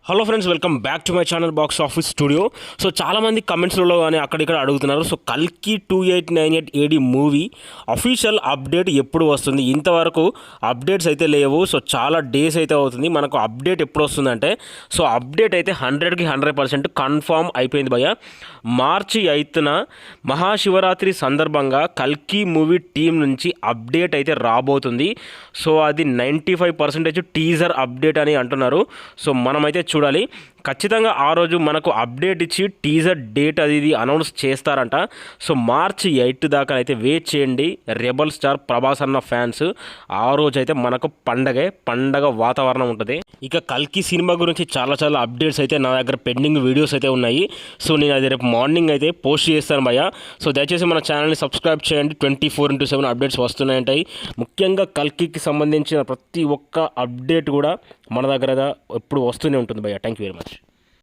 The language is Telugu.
Hello friends, welcome back to my channel box office studio. So చాలామంది కమెంట్స్లలో కానీ అక్కడిక్కడ అడుగుతున్నారు. సో కల్కి 2898 AD మూవీ అఫీషియల్ అప్డేట్ ఎప్పుడు వస్తుంది? ఇంతవరకు అప్డేట్స్ అయితే లేవు. సో చాలా డేస్ అయితే అవుతుంది. మనకు అప్డేట్ ఎప్పుడు వస్తుందంటే, సో అప్డేట్ అయితే 100కి 100% కన్ఫామ్ అయిపోయింది భయ్య. మార్చి 8న మహాశివరాత్రి సందర్భంగా కల్కి మూవీ టీం నుంచి అప్డేట్ అయితే రాబోతుంది. సో అది 95% టీజర్ అప్డేట్ అని అంటున్నారు. సో మనమైతే చూడాలి. ఖచ్చితంగా ఆ రోజు మనకు అప్డేట్ ఇచ్చి టీజర్ డేట్ అది అనౌన్స్ చేస్తారంట. సో మార్చి 8 దాకా అయితే వెయిట్ చేయండి రెబల్ స్టార్ ప్రభాస్ అన్న ఫ్యాన్స్. ఆ రోజు అయితే మనకు పండగ వాతావరణం ఉంటుంది. ఇక కల్కి సినిమా గురించి చాలా అప్డేట్స్ అయితే నా దగ్గర పెండింగ్ వీడియోస్ అయితే ఉన్నాయి. సో నేను అది రేపు మార్నింగ్ అయితే పోస్ట్ చేస్తాను భయ్య. సో దయచేసి మన ఛానల్ని సబ్స్క్రైబ్ చేయండి. 24/7 అప్డేట్స్ వస్తున్నాయంటాయి. ముఖ్యంగా కల్కికి సంబంధించిన ప్రతి ఒక్క అప్డేట్ కూడా మన దగ్గర ఎప్పుడు వస్తూనే ఉంటుంది భయ్య. Thank you very much.